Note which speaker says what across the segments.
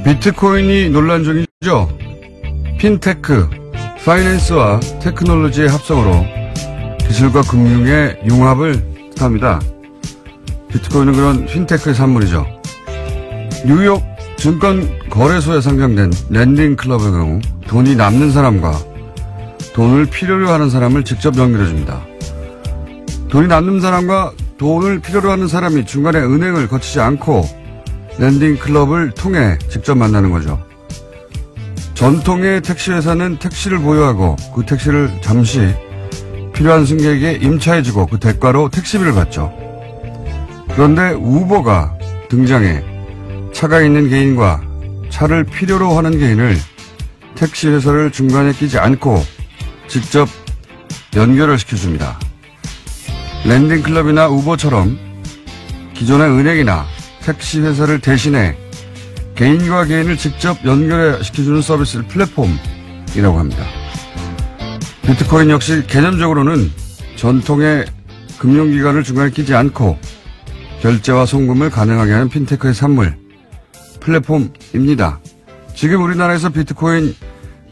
Speaker 1: 비트코인이 논란 중이죠. 핀테크, 파이낸스와 테크놀로지의 합성으로 기술과 금융의 융합을 뜻합니다. 비트코인은 그런 핀테크의 산물이죠. 뉴욕 증권거래소에 상장된 랜딩클럽의 경우 돈이 남는 사람과 돈을 필요로 하는 사람을 직접 연결해줍니다. 돈이 남는 사람과 돈을 필요로 하는 사람이 중간에 은행을 거치지 않고 랜딩클럽을 통해 직접 만나는 거죠. 전통의 택시회사는 택시를 보유하고 그 택시를 잠시 필요한 승객에게 임차해주고 그 대가로 택시비를 받죠. 그런데 우버가 등장해 차가 있는 개인과 차를 필요로 하는 개인을 택시회사를 중간에 끼지 않고 직접 연결을 시켜줍니다. 랜딩클럽이나 우버처럼 기존의 은행이나 택시회사를 대신해 개인과 개인을 직접 연결시켜주는 서비스를 플랫폼이라고 합니다. 비트코인 역시 개념적으로는 전통의 금융기관을 중간에 끼지 않고 결제와 송금을 가능하게 하는 핀테크의 산물, 플랫폼입니다. 지금 우리나라에서 비트코인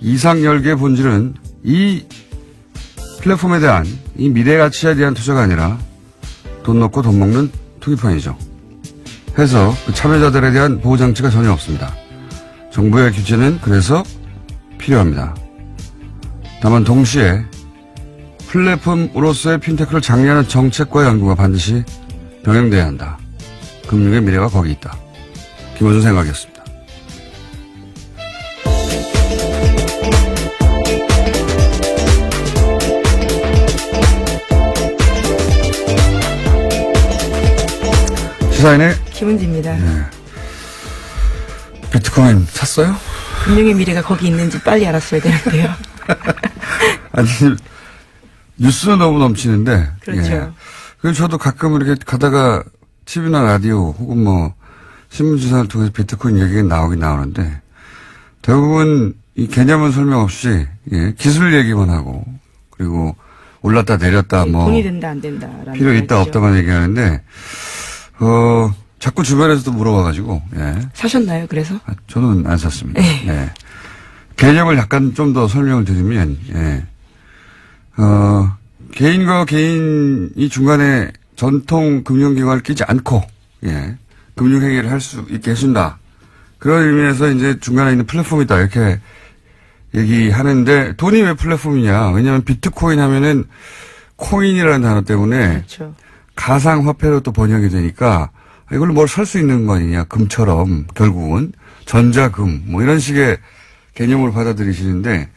Speaker 1: 이상열기의 본질은 이 플랫폼에 대한 이 미래 가치에 대한 투자가 아니라 돈 넣고 돈 먹는 투기판이죠. 해서 그 참여자들에 대한 보호장치가 전혀 없습니다. 정부의 규제는 그래서 필요합니다. 다만 동시에 플랫폼으로서의 핀테크를 장려하는 정책과 연구가 반드시 병행돼야 한다. 금융의 미래가 거기 있다. 김호준 생각이었습니다. 시사인의
Speaker 2: 김은지입니다.
Speaker 1: 네. 비트코인 샀어요?
Speaker 2: 금융의 미래가 거기 있는지 빨리 알았어야 되는데요.
Speaker 1: 아니, 뉴스는 너무 넘치는데.
Speaker 2: 그렇죠.
Speaker 1: 예. 그래서 저도 가끔 이렇게 가다가 TV나 라디오 혹은 뭐 신문지사를 통해서 비트코인 얘기가 나오긴 나오는데 대부분 이 개념은 설명 없이 예, 기술 얘기만 하고 그리고 올랐다 내렸다 뭐
Speaker 2: 돈이 된다 안 된다
Speaker 1: 필요 있다 없다만 얘기하는데 자꾸 주변에서도 물어봐가지고 예.
Speaker 2: 사셨나요? 그래서?
Speaker 1: 저는 안 샀습니다.
Speaker 2: 네.
Speaker 1: 예. 개념을 약간 좀 더 설명을 드리면 예. 개인과 개인이 중간에 전통 금융기관을 끼지 않고, 예, 금융행위를 할 수 있게 해준다. 그런 의미에서 이제 중간에 있는 플랫폼이다. 이렇게 얘기하는데, 돈이 왜 플랫폼이냐. 왜냐하면 비트코인 하면은 코인이라는 단어 때문에
Speaker 2: 그렇죠.
Speaker 1: 가상화폐로 또 번역이 되니까 이걸로 뭘 살 수 있는 거 아니냐. 금처럼 결국은 전자금 뭐 이런 식의 개념으로 받아들이시는데,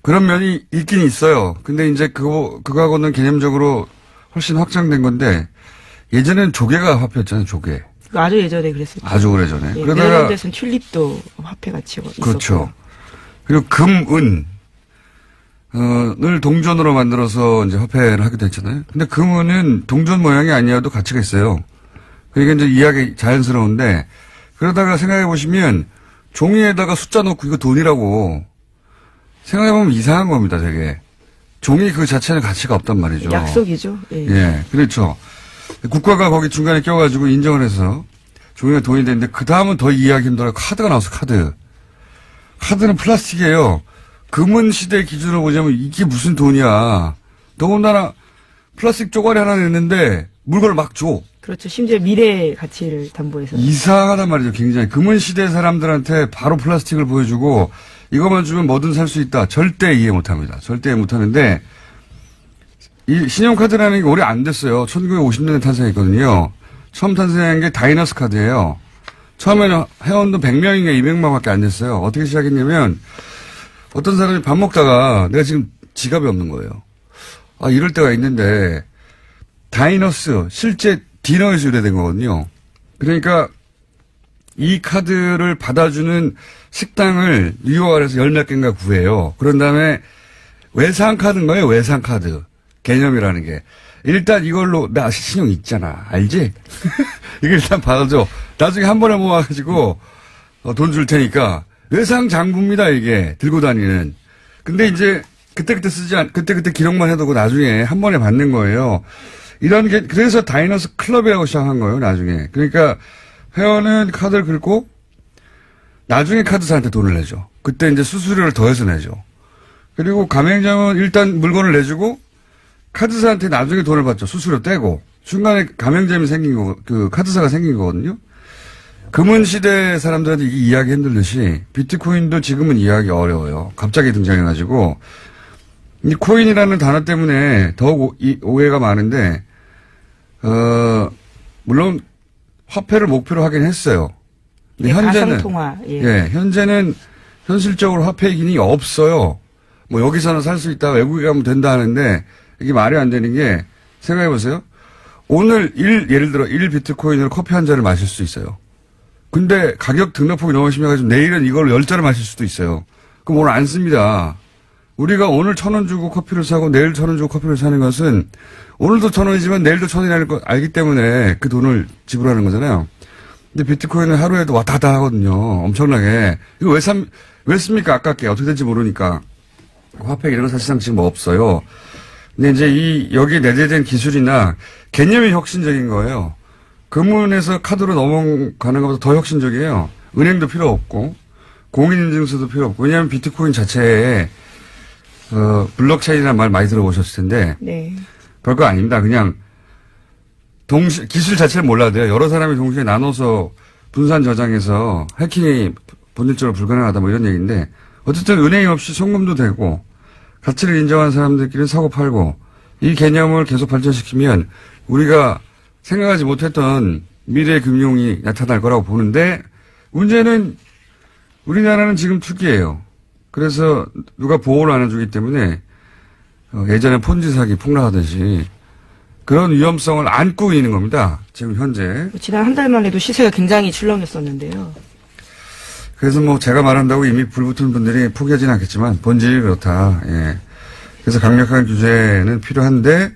Speaker 1: 그런 면이 있긴 있어요. 근데 이제 그거하고는 개념적으로 훨씬 확장된 건데, 예전엔 조개가 화폐였잖아요, 조개.
Speaker 2: 아주 예전에 그랬었죠.
Speaker 1: 아주 오래 전에.
Speaker 2: 예,
Speaker 1: 그러다가.
Speaker 2: 네덜란드에서는 튤립도 화폐 가치가 있었고.
Speaker 1: 그렇죠. 그리고 금, 을 동전으로 만들어서 이제 화폐를 하기도 했잖아요. 근데 금은은 동전 모양이 아니어도 가치가 있어요. 그러니까 이제 이해하기 자연스러운데, 그러다가 생각해 보시면, 종이에다가 숫자 넣고 이거 돈이라고 생각해보면 이상한 겁니다, 되게. 종이 그 자체는 가치가 없단 말이죠.
Speaker 2: 약속이죠. 예.
Speaker 1: 예, 그렇죠. 국가가 거기 중간에 껴가지고 인정을 해서 종이가 돈이 되는데, 그 다음은 더 이해하기 힘들어요. 카드가 나와서 카드. 카드는 플라스틱이에요. 금은 시대 기준으로 보자면 이게 무슨 돈이야. 더군다나 플라스틱 쪼가리 하나 냈는데 물건을 막 줘.
Speaker 2: 그렇죠. 심지어 미래의 가치를 담보해서.
Speaker 1: 이상하단 말이죠, 굉장히. 금은 시대 사람들한테 바로 플라스틱을 보여주고, 이것만 주면 뭐든 살 수 있다. 절대 이해 못 합니다. 절대 이해 못 하는데, 이 신용카드라는 게 오래 안 됐어요. 1950년에 탄생했거든요. 처음 탄생한 게 다이너스 카드예요. 처음에는 회원도 100명인가 200명 밖에 안 됐어요. 어떻게 시작했냐면, 어떤 사람이 밥 먹다가 내가 지금 지갑이 없는 거예요. 아, 이럴 때가 있는데, 다이너스, 실제 디너에서 유래된 거거든요. 그러니까, 이 카드를 받아주는 식당을 뉴욕 안에서 열몇 개인가 구해요. 그런 다음에 외상카드인 거예요. 외상카드. 개념이라는 게. 일단 이걸로 나 신용 있잖아. 알지? 이거 일단 받아줘. 나중에 한 번에 모아가지고 돈 줄 테니까. 외상장부입니다. 이게. 들고 다니는. 근데 이제 그때그때 그때그때 기록만 해두고 나중에 한 번에 받는 거예요. 이런 게 그래서 다이너스 클럽이라고 시작한 거예요. 나중에. 그러니까 회원은 카드를 긁고 나중에 카드사한테 돈을 내죠. 그때 이제 수수료를 더해서 내죠. 그리고 가맹점은 일단 물건을 내주고 카드사한테 나중에 돈을 받죠. 수수료 떼고. 중간에 가맹점이 생긴 거, 그 카드사가 생긴 거거든요. 금은시대 사람들한테 이 이해하기 힘들듯이 비트코인도 지금은 이해하기 어려워요. 갑자기 등장해가지고 이 코인이라는 단어 때문에 더욱 오해가 많은데 물론 화폐를 목표로 하긴 했어요. 근데 현재는
Speaker 2: 가상통화.
Speaker 1: 현재는 현실적으로 화폐의 기능이 없어요. 뭐 여기서는 살 수 있다, 외국에 가면 된다 하는데 이게 말이 안 되는 게 생각해 보세요. 오늘 예를 들어 1 비트코인으로 커피 한 잔을 마실 수 있어요. 근데 가격 등락폭이 너무 심해가지고 내일은 이걸 10잔을 마실 수도 있어요. 그럼 오늘 안 씁니다. 우리가 오늘 1,000원 주고 커피를 사고 내일 1,000원 주고 커피를 사는 것은 오늘도 1,000원이지만 내일도 1,000원이라는 걸 알기 때문에 그 돈을 지불하는 거잖아요. 근데 비트코인은 하루에도 왔다 갔다 하거든요. 엄청나게. 이거 왜 씁니까? 아깝게. 어떻게 될지 모르니까. 화폐 이런 건 사실상 지금 없어요. 근데 이제 여기에 내재된 기술이나 개념이 혁신적인 거예요. 금은에서 카드로 넘어가는 것보다 더 혁신적이에요. 은행도 필요 없고, 공인인증서도 필요 없고, 왜냐하면 비트코인 자체에, 블록체인이라는 말 많이 들어보셨을 텐데,
Speaker 2: 네.
Speaker 1: 별거 아닙니다. 그냥, 기술 자체를 몰라도 돼요. 여러 사람이 동시에 나눠서 분산 저장해서 해킹이 본질적으로 불가능하다 뭐 이런 얘기인데, 어쨌든 은행이 없이 송금도 되고, 가치를 인정하는 사람들끼리 사고 팔고, 이 개념을 계속 발전시키면, 우리가 생각하지 못했던 미래 금융이 나타날 거라고 보는데 문제는 우리나라는 지금 투기예요. 그래서 누가 보호를 안 해주기 때문에 예전에 폰지 사기 폭락하듯이 그런 위험성을 안고 있는 겁니다. 지금 현재.
Speaker 2: 지난 한 달만 해도 시세가 굉장히 출렁였었는데요.
Speaker 1: 그래서 뭐 제가 말한다고 이미 불붙은 분들이 포기하진 않겠지만 본질이 그렇다. 예. 그래서 강력한 규제는 필요한데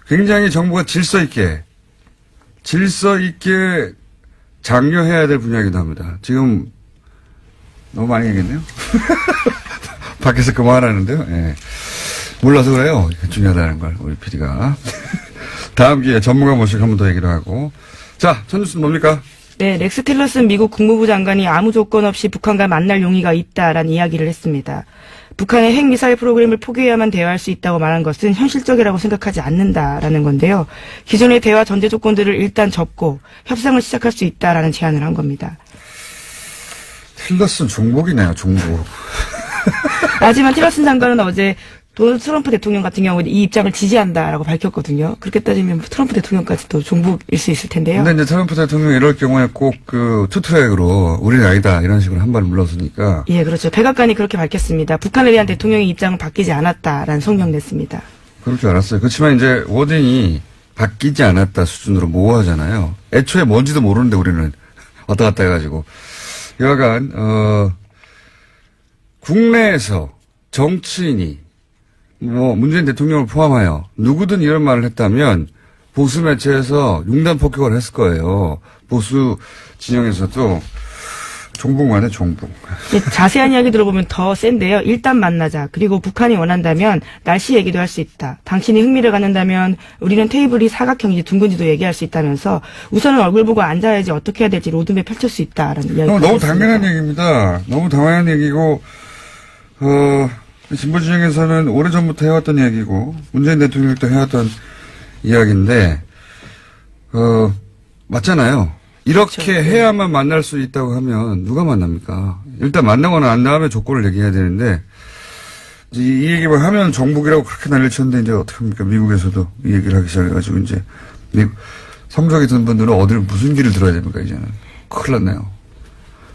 Speaker 1: 굉장히 정부가 질서 있게 장려해야 될 분야이기도 합니다. 지금 너무 많이 얘기했네요. 밖에서 그만하는데요. 예. 몰라서 그래요. 중요하다는 걸 우리 PD가. 다음 기회에 전문가 모시고 한 번 더 얘기를 하고. 자, 첫 뉴스는 뭡니까?
Speaker 2: 네, 렉스 틸러슨 미국 국무부 장관이 아무 조건 없이 북한과 만날 용의가 있다라는 이야기를 했습니다. 북한의 핵미사일 프로그램을 포기해야만 대화할 수 있다고 말한 것은 현실적이라고 생각하지 않는다라는 건데요. 기존의 대화 전제 조건들을 일단 접고 협상을 시작할 수 있다라는 제안을 한 겁니다.
Speaker 1: 틸러슨 종북이네요, 종북.
Speaker 2: 하지만 틸러슨 장관은 어제 도널드 트럼프 대통령 같은 경우는 이 입장을 지지한다라고 밝혔거든요. 그렇게 따지면 트럼프 대통령까지도 종북일 수 있을 텐데요.
Speaker 1: 근데 이제 트럼프 대통령이 이럴 경우에 꼭 투트랙으로 우리는 아니다 이런 식으로 한 발 물러서니까.
Speaker 2: 예, 그렇죠. 백악관이 그렇게 밝혔습니다. 북한에 대한 대통령의 입장은 바뀌지 않았다라는 성명 냈습니다.
Speaker 1: 그럴 줄 알았어요. 그렇지만 이제 워딩이 바뀌지 않았다 수준으로 모호하잖아요. 애초에 뭔지도 모르는데 우리는 왔다 갔다 해가지고. 여하간 국내에서 정치인이 문재인 대통령을 포함하여 누구든 이런 말을 했다면 보수 매체에서 융단 폭격을 했을 거예요. 보수 진영에서도 종북만의 종북.
Speaker 2: 자세한 이야기 들어보면 더 센데요. 일단 만나자. 그리고 북한이 원한다면 날씨 얘기도 할 수 있다. 당신이 흥미를 갖는다면 우리는 테이블이 사각형인지 둥근지도 얘기할 수 있다면서 우선은 얼굴 보고 앉아야지 어떻게 해야 될지 로드맵 펼칠 수 있다라는 이야기.
Speaker 1: 너무 당연한 얘기입니다. 너무 당연한 얘기고 진보 진영에서는 오래전부터 해왔던 얘기고 문재인 대통령도 해왔던 이야기인데 맞잖아요. 이렇게 그렇죠. 해야만 만날 수 있다고 하면 누가 만납니까? 일단 만나거나 안 나오면 조건을 얘기해야 되는데 이 얘기만 하면 정북이라고 그렇게 난리를 쳤는데 이제 어떡합니까? 미국에서도 이 얘기를 하기 시작해가지고 이제 미국 성적이 든 분들은 어디를 무슨 길을 들어야 됩니까? 이제는 큰일 났네요.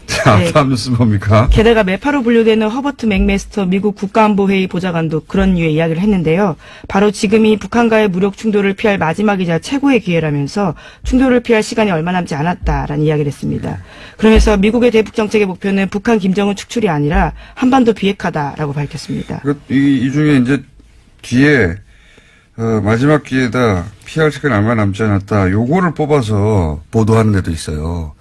Speaker 1: 자, 네. 다음 뉴스 뭡니까?
Speaker 2: 게다가 매파로 분류되는 허버트 맥메스터 미국 국가안보회의 보좌관도 그런 류의 이야기를 했는데요. 바로 지금이 북한과의 무력 충돌을 피할 마지막이자 최고의 기회라면서 충돌을 피할 시간이 얼마 남지 않았다라는 이야기를 했습니다. 그러면서 미국의 대북 정책의 목표는 북한 김정은 축출이 아니라 한반도 비핵화다라고 밝혔습니다.
Speaker 1: 이 중에 이제 뒤에 마지막 기회다 피할 시간이 얼마 남지 않았다 요거를 뽑아서 보도하는 데도 있어요.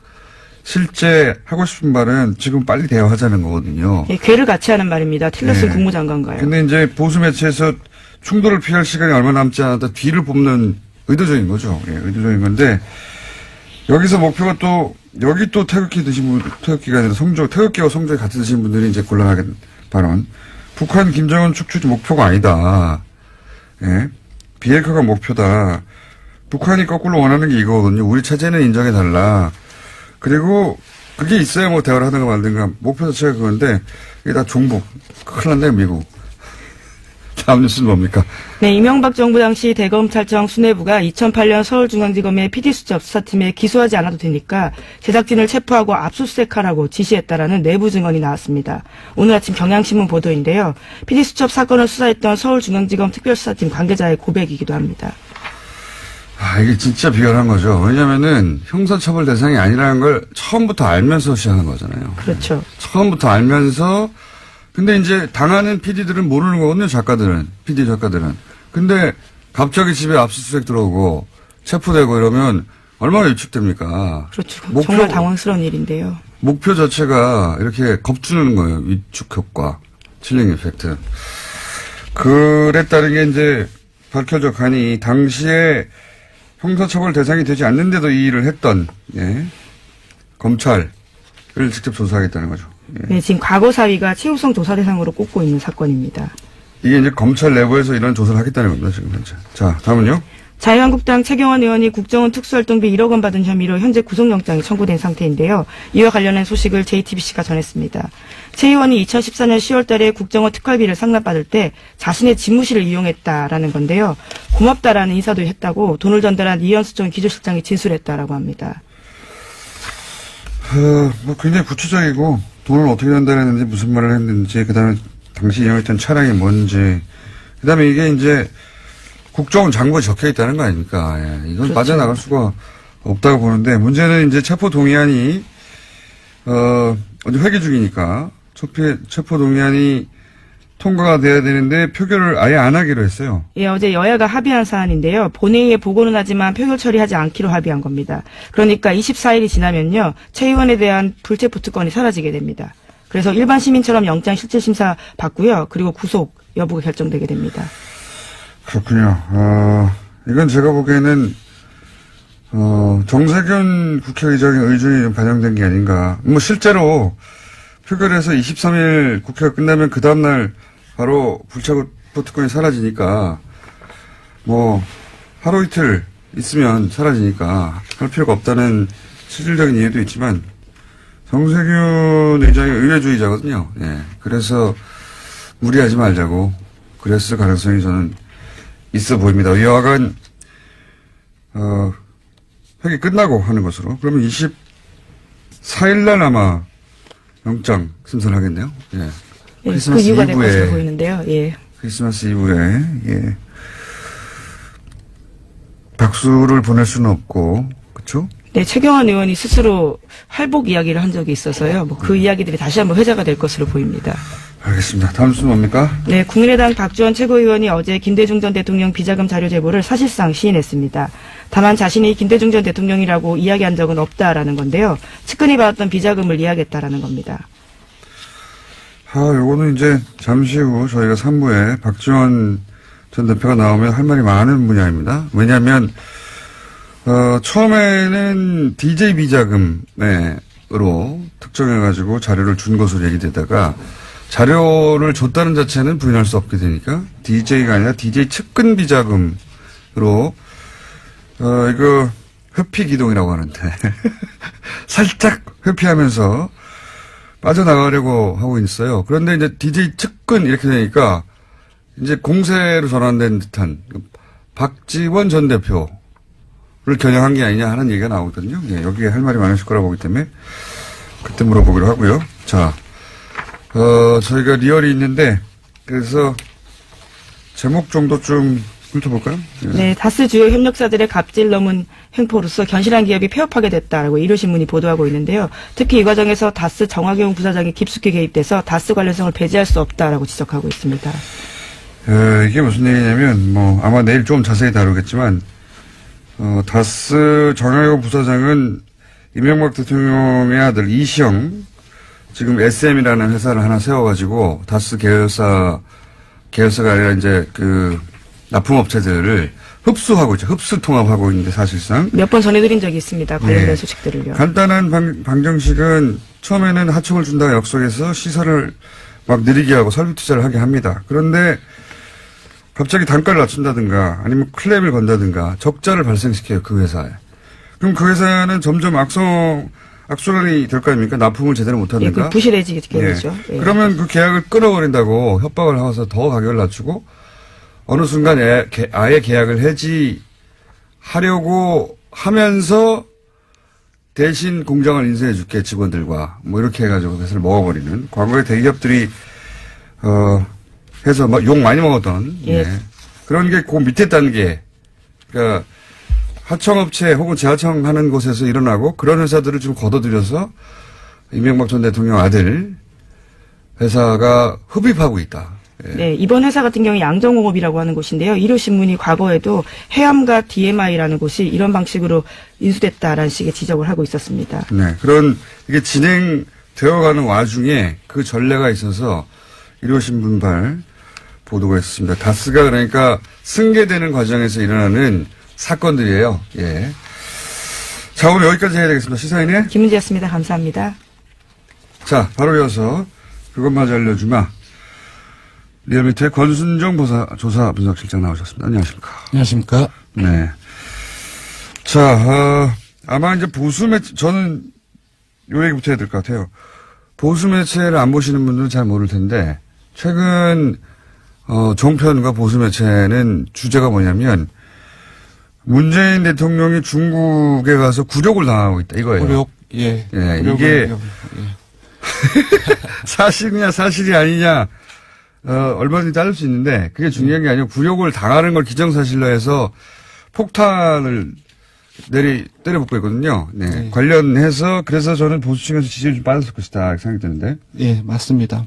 Speaker 1: 실제 하고 싶은 말은 지금 빨리 대화하자는 거거든요.
Speaker 2: 예, 괴를 같이 하는 말입니다. 틸러슨 국무장관과요.
Speaker 1: 근데 이제 보수 매체에서 충돌을 피할 시간이 얼마 남지 않았다 뒤를 뽑는 의도적인 거죠. 예, 의도적인 건데 여기서 목표가 또, 여기 또 태극기 드신 분, 태극기가 아니라 태극기와 성적이 같이 드신 분들이 이제 곤란하게 발언. 북한 김정은 축출이 목표가 아니다. 예. 비핵화가 목표다. 북한이 거꾸로 원하는 게 이거거든요. 우리 체제는 인정해달라. 그리고 그게 있어야 뭐 대화를 하든가 말든가. 목표 자체가 그건데, 이게 다 종북. 큰일 났네, 미국. 다음 뉴스는 뭡니까?
Speaker 2: 네, 이명박 정부 당시 대검찰청 수뇌부가 2008년 서울중앙지검의 PD수첩 수사팀에 기소하지 않아도 되니까 제작진을 체포하고 압수수색하라고 지시했다라는 내부 증언이 나왔습니다. 오늘 아침 경향신문 보도인데요. PD수첩 사건을 수사했던 서울중앙지검 특별수사팀 관계자의 고백이기도 합니다.
Speaker 1: 아, 이게 진짜 비열한 거죠. 왜냐면은 형사처벌 대상이 아니라는 걸 처음부터 알면서 시작한 거잖아요.
Speaker 2: 그렇죠.
Speaker 1: 처음부터 알면서 근데 이제 당하는 PD들은 모르는 거거든요, 작가들은. PD 작가들은. 근데 갑자기 집에 압수수색 들어오고 체포되고 이러면 얼마나 위축됩니까?
Speaker 2: 그렇죠. 정말 당황스러운 일인데요.
Speaker 1: 목표 자체가 이렇게 겁주는 거예요. 위축 효과. 칠링 이펙트. 그랬다는 게 이제 밝혀져 가니 당시에 형사처벌 대상이 되지 않는데도 이 일을 했던, 예. 검찰을 직접 조사하겠다는 거죠. 예.
Speaker 2: 네, 지금 과거 사위가 최우성 조사 대상으로 꼽고 있는 사건입니다.
Speaker 1: 이게 이제 검찰 내부에서 이런 조사를 하겠다는 겁니다, 지금 현재. 자, 다음은요.
Speaker 2: 자유한국당 최경환 의원이 국정원 특수활동비 1억 원 받은 혐의로 현재 구속영장이 청구된 상태인데요. 이와 관련한 소식을 JTBC가 전했습니다. 최 의원이 2014년 10월 달에 국정원 특활비를 상납받을 때 자신의 집무실을 이용했다라는 건데요. 고맙다라는 인사도 했다고 돈을 전달한 이현수 전 기조실장이 진술했다라고 합니다.
Speaker 1: 뭐 굉장히 구체적이고 돈을 어떻게 전달했는지 무슨 말을 했는지 그다음에 당시 이용했던 차량이 뭔지 그다음에 이게 이제 국정원 장부에 적혀 있다는 거 아닙니까? 예, 이건 그렇죠. 빠져나갈 수가 없다고 보는데 문제는 이제 체포 동의안이 어제 회기 중이니까 체포 동의안이 통과가 돼야 되는데 표결을 아예 안 하기로 했어요.
Speaker 2: 예, 어제 여야가 합의한 사안인데요. 본회의에 보고는 하지만 표결 처리하지 않기로 합의한 겁니다. 그러니까 24일이 지나면요. 최 의원에 대한 불체포 특권이 사라지게 됩니다. 그래서 일반 시민처럼 영장 실질 심사 받고요. 그리고 구속 여부가 결정되게 됩니다.
Speaker 1: 그렇군요. 이건 제가 보기에는 정세균 국회의장의 의중이 좀 반영된 게 아닌가. 뭐 실제로 표결해서 23일 국회가 끝나면 그 다음날 바로 불체포 특권이 사라지니까 뭐 하루 이틀 있으면 사라지니까 할 필요가 없다는 실질적인 이해도 있지만 정세균 의장이 의회주의자거든요. 예. 그래서 무리하지 말자고 그랬을 가능성이 저는 있어 보입니다. 여하간 회기 끝나고 하는 것으로 그러면 24일날 아마 영장 심사를 하겠네요. 예.
Speaker 2: 크리스마스 그 이유가 될 것으로 보이는데요. 예.
Speaker 1: 크리스마스 이브에 예. 박수를 보낼 수는 없고 그렇죠?
Speaker 2: 네, 최경환 의원이 스스로 할복 이야기를 한 적이 있어서요. 뭐 그 이야기들이 다시 한번 회자가 될 것으로 보입니다.
Speaker 1: 알겠습니다. 다음 순 뭡니까?
Speaker 2: 네, 국민의당 박지원 최고위원이 어제 김대중 전 대통령 비자금 자료 제보를 사실상 시인했습니다. 다만 자신이 김대중 전 대통령이라고 이야기한 적은 없다라는 건데요. 측근이 받았던 비자금을 이야기했다라는 겁니다.
Speaker 1: 요거는 이제 잠시 후 저희가 3부에 박지원 전 대표가 나오면 할 말이 많은 분야입니다. 왜냐하면 처음에는 DJ 비자금으로 특정해가지고 자료를 준 것으로 얘기되다가 자료를 줬다는 자체는 부인할 수 없게 되니까 DJ가 아니라 DJ 측근 비자금으로 이거 회피 기동이라고 하는데 살짝 회피하면서 빠져나가려고 하고 있어요. 그런데 이제 DJ 측근 이렇게 되니까 이제 공세로 전환된 듯한 박지원 전 대표를 겨냥한 게 아니냐 하는 얘기가 나오거든요. 예, 여기에 할 말이 많으실 거라고 보기 때문에 그때 물어보기로 하고요. 자, 저희가 리얼이 있는데 그래서 제목 정도 좀 훑어볼까요? 예.
Speaker 2: 네, 다스 주요 협력사들의 갑질 넘은 횡포로서 견실한 기업이 폐업하게 됐다라고 일요신문이 보도하고 있는데요. 특히 이 과정에서 다스 정화경 부사장이 깊숙이 개입돼서 다스 관련성을 배제할 수 없다라고 지적하고 있습니다.
Speaker 1: 이게 무슨 얘기냐면 뭐 아마 내일 좀 자세히 다루겠지만 다스 정화경 부사장은 이명박 대통령의 아들 이시영 지금 SM이라는 회사를 하나 세워가지고 다스 계열사가 아니라 이제 그 납품업체들을 흡수하고 있죠. 흡수 통합하고 있는데 사실상.
Speaker 2: 몇 번 전해드린 적이 있습니다. 관련된
Speaker 1: 네.
Speaker 2: 소식들을요.
Speaker 1: 간단한 방정식은 처음에는 하청을 준다고 약속해서 시설을 막 느리게 하고 설비 투자를 하게 합니다. 그런데 갑자기 단가를 낮춘다든가 아니면 클레임을 건다든가 적자를 발생시켜요. 그 회사에. 그럼 그 회사는 점점 악순환이 될 거 아닙니까? 납품을 제대로 못하니까.
Speaker 2: 예, 그 부실해지게 되죠.
Speaker 1: 예. 그러면 그 계약을 끊어버린다고 협박을 하면서 더 가격을 낮추고 어느 순간 아예 계약을 해지하려고 하면서 대신 공장을 인수해 줄게 직원들과 뭐 이렇게 해가지고 회사를 먹어버리는 과거에 대기업들이 해서 막 욕 많이 먹었던
Speaker 2: 예.
Speaker 1: 그런 게 그 밑에 단계 그러니까 하청업체 혹은 재하청 하는 곳에서 일어나고 그런 회사들을 좀 걷어들여서 이명박 전 대통령 아들 회사가 흡입하고 있다. 예.
Speaker 2: 네, 이번 회사 같은 경우 양정공업이라고 하는 곳인데요. 일요신문이 과거에도 해암과 DMI라는 곳이 이런 방식으로 인수됐다라는 식의 지적을 하고 있었습니다.
Speaker 1: 네, 그런 이게 진행되어가는 와중에 그 전례가 있어서 일요신문발 보도가 있었습니다. 다스가 그러니까 승계되는 과정에서 일어나는 사건들이에요. 예. 자, 오늘 여기까지 해야 되겠습니다. 시사인의
Speaker 2: 김은지였습니다. 감사합니다.
Speaker 1: 자, 바로 이어서 그것마저 알려주마. 리얼미터의 권순정 조사 분석실장 나오셨습니다. 안녕하십니까.
Speaker 3: 안녕하십니까.
Speaker 1: 네. 자, 아마 이제 보수 매체, 저는 요 얘기부터 해야 될 것 같아요. 보수 매체를 안 보시는 분들은 잘 모를 텐데, 최근, 종편과 보수 매체는 주제가 뭐냐면, 문재인 대통령이 중국에 가서 굴욕을 당하고 있다. 이거예요.
Speaker 3: 굴욕, 예.
Speaker 1: 예, 이게, 사실이냐, 사실이 아니냐, 얼마든지 따를 수 있는데, 그게 중요한 게 아니고, 굴욕을 당하는 걸 기정사실로 해서 폭탄을 때려붓고 있거든요. 네.
Speaker 3: 네.
Speaker 1: 관련해서, 그래서 저는 보수층에서 지지율이 좀 빠졌을 것이다, 이렇게 생각이 드는데.
Speaker 3: 예, 맞습니다.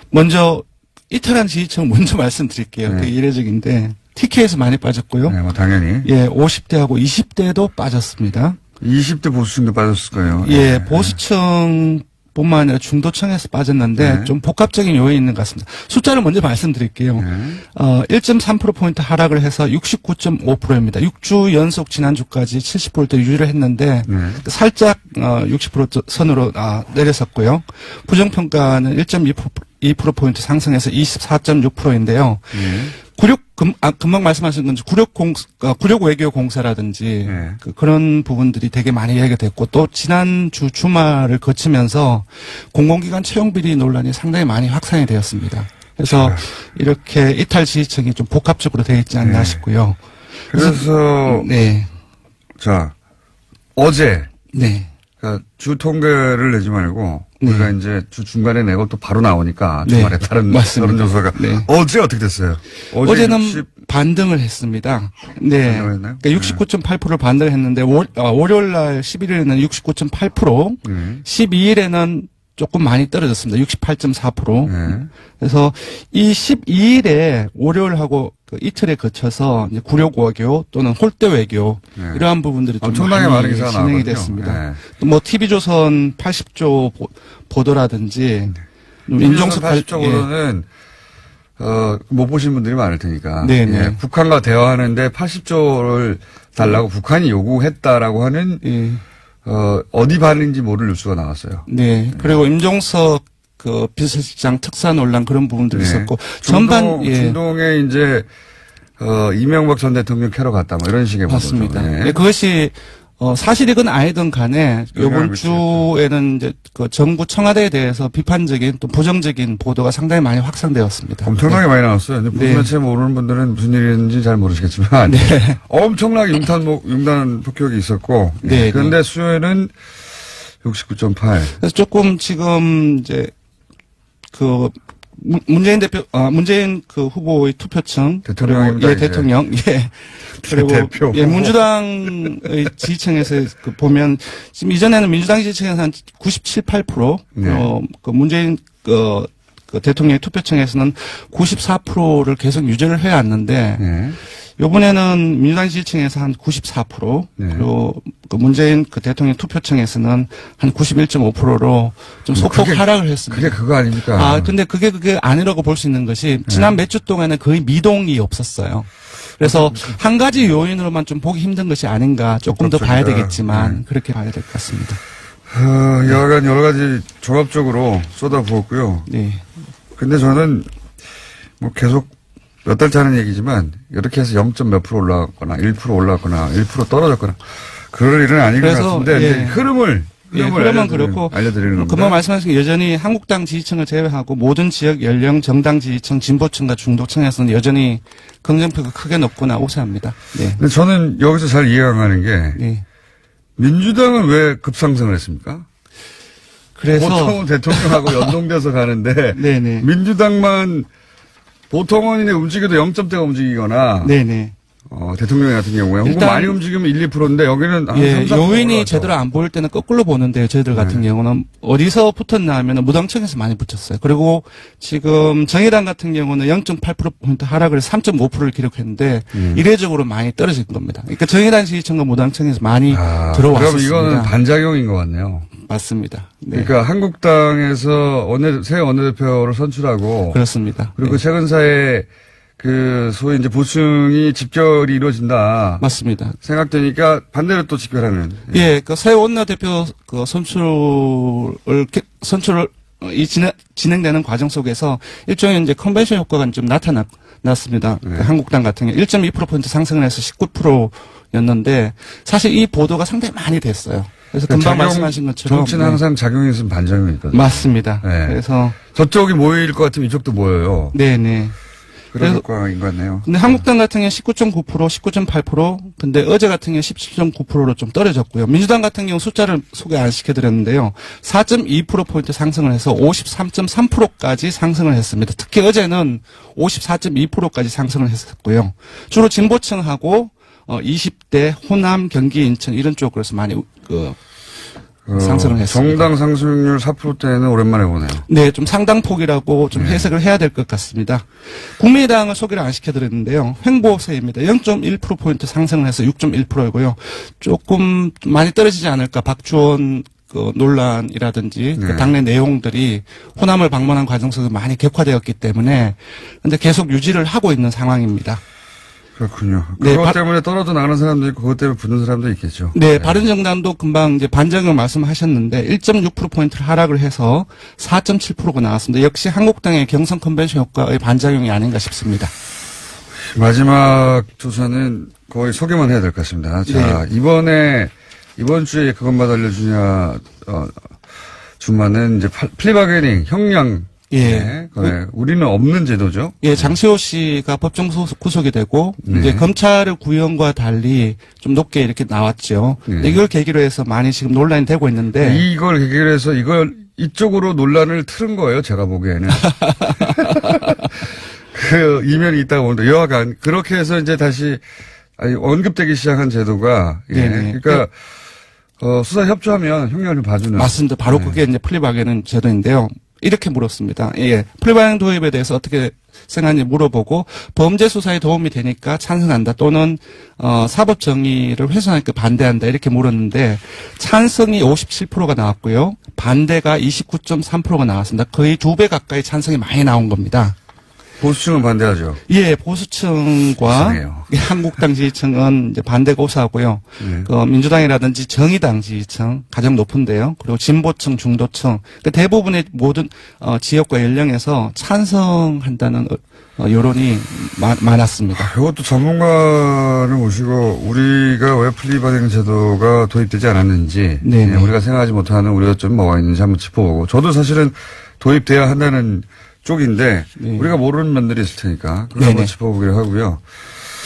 Speaker 3: 먼저, 이탈한 지지층 먼저 말씀드릴게요.
Speaker 1: 네.
Speaker 3: 되게 이례적인데, TK에서 많이 빠졌고요.
Speaker 1: 네, 뭐, 당연히.
Speaker 3: 예, 50대하고 20대도 빠졌습니다.
Speaker 1: 20대 보수층도 빠졌을 거예요.
Speaker 3: 예,
Speaker 1: 네.
Speaker 3: 보수층 뿐만 아니라 중도층에서 빠졌는데
Speaker 1: 네.
Speaker 3: 좀 복합적인 요인이 있는 것 같습니다. 숫자를 먼저 말씀드릴게요.
Speaker 1: 네.
Speaker 3: 1.3%포인트 하락을 해서 69.5%입니다. 6주 연속 지난주까지 70%대 유지를 했는데
Speaker 1: 네.
Speaker 3: 살짝 60% 선으로 내려섰고요. 부정평가는 1.2%포인트 상승해서 24.6%인데요. 금방 말씀하신 건지 굴욕 외교 공사라든지
Speaker 1: 네.
Speaker 3: 그런 부분들이 되게 많이 이야기가 됐고 또 지난주 주말을 거치면서 공공기관 채용 비리 논란이 상당히 많이 확산이 되었습니다. 그래서 이렇게 이탈 지지층이 좀 복합적으로 되어 있지 않나
Speaker 1: 네.
Speaker 3: 싶고요.
Speaker 1: 그래서,
Speaker 3: 네.
Speaker 1: 자, 어제,
Speaker 3: 네.
Speaker 1: 그러니까 주 통계를 내지 말고,
Speaker 3: 네.
Speaker 1: 우리가 이제 주 중간에 내고 또 바로 나오니까,
Speaker 3: 네.
Speaker 1: 주말에 다른
Speaker 3: 맞습니다.
Speaker 1: 조사가.
Speaker 3: 네.
Speaker 1: 어제 어떻게 됐어요?
Speaker 3: 어제는 반등을 했습니다. 네.
Speaker 1: 반등을 했나요?
Speaker 3: 그러니까 69.8%를 반등을 했는데, 월요일 날 11일에는 69.8%,
Speaker 1: 네.
Speaker 3: 12일에는 조금 많이 떨어졌습니다. 68.4%.
Speaker 1: 네.
Speaker 3: 그래서 이 12일에 월요일하고 그 이틀에 거쳐서 이제 굴욕 외교 또는 홀대 외교
Speaker 1: 네.
Speaker 3: 이러한 부분들이 좀
Speaker 1: 엄청나게 많은
Speaker 3: 많이
Speaker 1: 기사가
Speaker 3: 진행이
Speaker 1: 나왔거든요.
Speaker 3: 됐습니다.
Speaker 1: 네.
Speaker 3: 또 뭐 TV조선 80조 보도라든지 인종석
Speaker 1: 80조로는 못 보신 분들이 많을 테니까.
Speaker 3: 네, 네.
Speaker 1: 예, 북한과 대화하는데 80조를 달라고 북한이 요구했다라고 하는
Speaker 3: 예.
Speaker 1: 어디 발인지 모를 뉴스가 나왔어요.
Speaker 3: 네. 그리고 임종석 그 비서실장 특사 논란 그런 부분들이
Speaker 1: 네.
Speaker 3: 있었고 전반 예.
Speaker 1: 중동에 이제 이명박 전 대통령 캐러 갔다 뭐 이런 식의
Speaker 3: 맞습니다.
Speaker 1: 보도죠. 네.
Speaker 3: 예, 그것이 사실이건 아니든 간에 이번 주에는 이제 그 정부 청와대에 대해서 비판적인 또 부정적인 보도가 상당히 많이 확산되었습니다.
Speaker 1: 엄청나게 많이 나왔어요.
Speaker 3: 네.
Speaker 1: 부수매체 모르는 분들은 무슨 일인지 잘 모르시겠지만
Speaker 3: 네.
Speaker 1: 엄청나게 융단 폭격이 있었고
Speaker 3: 네,
Speaker 1: 그런데
Speaker 3: 네.
Speaker 1: 수요일은 69.8.
Speaker 3: 그래서 조금 지금 이제 그 문재인 그 후보의 투표층
Speaker 1: 대통령입니다,
Speaker 3: 그리고 예
Speaker 1: 이제.
Speaker 3: 대통령 예 그리고
Speaker 1: 대표
Speaker 3: 예 민주당의 지지층에서 그 보면 지금 이전에는 민주당 지지층에서 한 97, 8%
Speaker 1: 네.
Speaker 3: 그 문재인 그 대통령의 투표층에서는 94%를 계속 유지를 해왔는데
Speaker 1: 네.
Speaker 3: 이번에는 민주당 지지층에서 한 94%,
Speaker 1: 네.
Speaker 3: 그리고 그 문재인 그 대통령 투표층에서는 한 91.5%로 좀 소폭 하락을 했습니다.
Speaker 1: 그게 그거 아닙니까?
Speaker 3: 근데 그게 아니라고 볼 수 있는 것이 지난 몇 주 동안은 거의 미동이 없었어요. 그래서 한 가지 요인으로만 좀 보기 힘든 것이 아닌가 조금 더 봐야 되겠지만 그렇게 봐야 될 것 같습니다.
Speaker 1: 여하간 여러 가지 종합적으로 쏟아부었고요.
Speaker 3: 네.
Speaker 1: 근데 저는 뭐 계속 몇 달째 하는 얘기지만 이렇게 해서 0. 몇 프로 올라갔거나 1% 올라갔거나 1% 떨어졌거나 그럴 일은 아닌 것 같은데 이제 흐름은
Speaker 3: 그렇고
Speaker 1: 알려드리는 겁니다.
Speaker 3: 금방 말씀하신 게 여전히 한국당 지지층을 제외하고 모든 지역 연령 정당 지지층 진보층과 중도층에서는 여전히 긍정표가 크게 높거나 우세합니다. 네.
Speaker 1: 근데 저는 여기서 잘 이해가 안 가는 게
Speaker 3: 네.
Speaker 1: 민주당은 왜 급상승을 했습니까?
Speaker 3: 그래서
Speaker 1: 보통은 대통령하고 연동돼서 가는데
Speaker 3: 네네.
Speaker 1: 민주당만 보통은 움직여도 0점대가 움직이거나
Speaker 3: 네네.
Speaker 1: 대통령 같은 경우에 홍보 많이 움직이면 1, 2%인데 여기는 한 3, 4%
Speaker 3: 요인이
Speaker 1: 올라가죠.
Speaker 3: 제대로 안 보일 때는 거꾸로 보는데요. 저희들 같은 경우는 어디서 붙었나 하면 무당층에서 많이 붙였어요. 그리고 지금 정의당 같은 경우는 0.8% 하락을 해서 3.5%를 기록했는데 이례적으로 많이 떨어진 겁니다. 그러니까 정의당 지지층과 무당층에서 많이 들어왔습니다.
Speaker 1: 그럼 이거는 반작용인 것 같네요.
Speaker 3: 맞습니다. 네.
Speaker 1: 그러니까 한국당에서 새 원내대표를 선출하고
Speaker 3: 그렇습니다.
Speaker 1: 그리고
Speaker 3: 네.
Speaker 1: 최근 사이에 소위 이제 보충이 집결이 이루어진다.
Speaker 3: 맞습니다.
Speaker 1: 생각되니까 반대로 또 집결하는.
Speaker 3: 예, 새 원내대표 선출을 진행되는 과정 속에서 일종의 이제 컨벤션 효과가 좀 나타났습니다.
Speaker 1: 네.
Speaker 3: 한국당 같은 경우 1.2% 상승을 해서 19%였는데 사실 이 보도가 상당히 많이 됐어요. 그래서 금방 말씀하신 것처럼
Speaker 1: 정치는 항상 작용이 있으면 반작용이 있거든요.
Speaker 3: 맞습니다.
Speaker 1: 네.
Speaker 3: 그래서
Speaker 1: 저쪽이 모일 것 같으면 이쪽도 모여요.
Speaker 3: 네네.
Speaker 1: 그런 효과인 것 같네요.
Speaker 3: 근데 한국당 같은 경우는 19.9%, 19.8%, 근데 어제 같은 경우 17.9%로 좀 떨어졌고요. 민주당 같은 경우 숫자를 소개 안 시켜드렸는데요. 4.2%포인트 상승을 해서 53.3%까지 상승을 했습니다. 특히 어제는 54.2%까지 상승을 했었고요. 주로 진보층하고 20대, 호남, 경기, 인천 이런 쪽으로서 많이 상승을 했습니다.
Speaker 1: 정당 상승률 4%대는 오랜만에 보네요.
Speaker 3: 네, 좀 상당폭이라고 좀 해석을 해야 될 것 같습니다. 국민의당을 소개를 안 시켜드렸는데요. 횡보세입니다. 0.1%포인트 상승을 해서 6.1%이고요. 조금 많이 떨어지지 않을까. 박주원 논란이라든지
Speaker 1: 네.
Speaker 3: 당내 내용들이 호남을 방문한 과정 속에서 많이 격화되었기 때문에 근데 계속 유지를 하고 있는 상황입니다.
Speaker 1: 그렇군요.
Speaker 3: 네,
Speaker 1: 그것 때문에 떨어져 나가는 사람도 있고 그것 때문에 붙는 사람도 있겠죠.
Speaker 3: 네, 바른정당도 금방 이제 반작용 말씀하셨는데 1.6%포인트를 하락을 해서 4.7%가 나왔습니다. 역시 한국당의 경선 컨벤션 효과의 반작용이 아닌가 싶습니다.
Speaker 1: 마지막 조사는 거의 소개만 해야 될 것 같습니다. 자,
Speaker 3: 네.
Speaker 1: 이번 주에 그것만 알려주냐, 주마는 이제 플리바게닝, 형량.
Speaker 3: 예.
Speaker 1: 네. 우리는 없는 제도죠.
Speaker 3: 예, 장시호 씨가 법정 구속이 되고,
Speaker 1: 네.
Speaker 3: 이제 검찰의 구형과 달리 좀 높게 이렇게 나왔죠.
Speaker 1: 네.
Speaker 3: 이걸 계기로 해서 많이 지금 논란이 되고 있는데.
Speaker 1: 이걸 계기로 해서 이쪽으로 논란을 틀은 거예요, 제가 보기에는. 그 이면이 있다고 보는데, 여하간, 그렇게 해서 이제 다시 언급되기 시작한 제도가, 예. 그러니까, 수사 협조하면 형량을 봐주는.
Speaker 3: 맞습니다. 바로 그게 이제 플리바게닝 제도인데요. 이렇게 물었습니다. 예. 플리바게닝 도입에 대해서 어떻게 생각하는지 물어보고 범죄 수사에 도움이 되니까 찬성한다 또는 사법 정의를 훼손하니까 반대한다 이렇게 물었는데 찬성이 57%가 나왔고요. 반대가 29.3%가 나왔습니다. 거의 2배 가까이 찬성이 많이 나온 겁니다.
Speaker 1: 보수층은 반대하죠.
Speaker 3: 예, 보수층과 한국당 지지층은 이제 반대가 우세하고요. 민주당이라든지 정의당 지지층 가장 높은데요. 그리고 진보층, 중도층 대부분의 모든 지역과 연령에서 찬성한다는 여론이 많았습니다.
Speaker 1: 이것도 전문가를 모시고 우리가 왜 플리바게닝 제도가 도입되지 않았는지 우리가 생각하지 못하는 우리가 좀 뭐가 있는지 한번 짚어보고 저도 사실은 도입돼야 한다는 쪽인데 우리가 모르는 면들이 있을 테니까 그걸 한번 짚어보기로 하고요.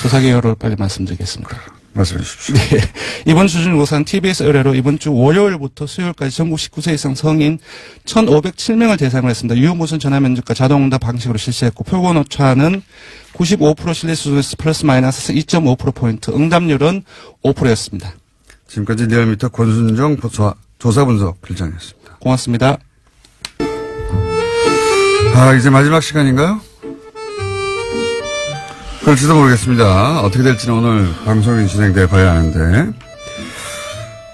Speaker 3: 조사 개요를 빨리 말씀드리겠습니다.
Speaker 1: 말씀해 주십시오.
Speaker 3: 네. 이번 주 중조사는 TBS 의뢰로 이번 주 월요일부터 수요일까지 전국 19세 이상 성인 1,507명을 대상으로 했습니다. 유무선 전화면접과 자동응답 방식으로 실시했고 표본 오차는 95% 신뢰 수준에서 플러스 마이너스 2.5%포인트, 응답률은 5%였습니다.
Speaker 1: 지금까지 리얼미터 권순정 조사분석 필장이었습니다.
Speaker 3: 고맙습니다.
Speaker 1: 이제 마지막 시간인가요? 그럴지도 모르겠습니다. 어떻게 될지는 오늘 방송이 진행돼 봐야 하는데.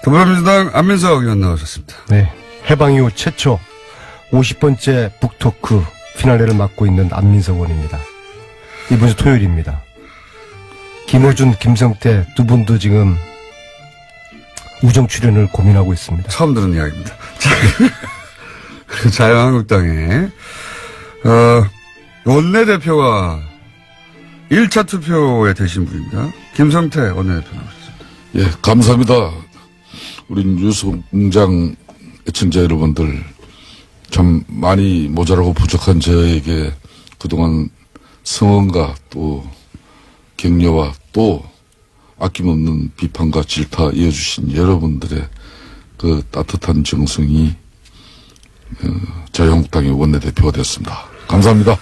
Speaker 1: 더불어민주당 안민석 의원 나오셨습니다.
Speaker 4: 네. 해방 이후 최초 50번째 북토크 피날레를 맡고 있는 안민석 의원입니다. 이번 주 토요일입니다. 김어준, 김성태 두 분도 지금 우정 출연을 고민하고 있습니다.
Speaker 1: 처음 들은 이야기입니다. 그리고 자유한국당에, 원내대표가 1차 투표에 되신 분입니다. 김성태 원내대표 나오셨습니다.
Speaker 5: 예, 감사합니다. 우리 뉴스공장 애청자 여러분들, 참 많이 모자라고 부족한 저에게 그동안 성원과 또 격려와 또 아낌없는 비판과 질타 이어주신 여러분들의 그 따뜻한 정성이 자유한국당의 원내대표가 됐습니다. 감사합니다.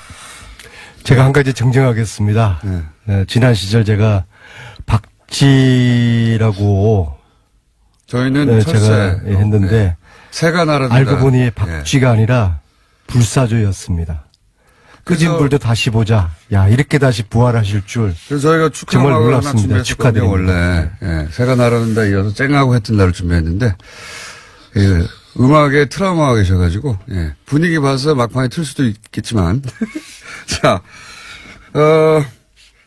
Speaker 4: 제가 한 가지 정정하겠습니다. 네, 지난 시절 제가 박쥐라고
Speaker 1: 저희는
Speaker 4: 제가 했는데
Speaker 1: 새가 날아든다.
Speaker 4: 알고 보니 박쥐가 아니라 불사조였습니다. 끄진 불도 다시 보자. 야, 이렇게 다시 부활하실 줄.
Speaker 1: 그래서 저희가
Speaker 4: 정말
Speaker 1: 축하음악을 하나
Speaker 4: 놀랍습니다.
Speaker 1: 준비했었거든요. 원래 새가 날아든다 이어서 쨍하고 했던 날을 준비했는데 음악에 트라우마가 계셔가지고 분위기 봐서 막판에 틀 수도 있겠지만 자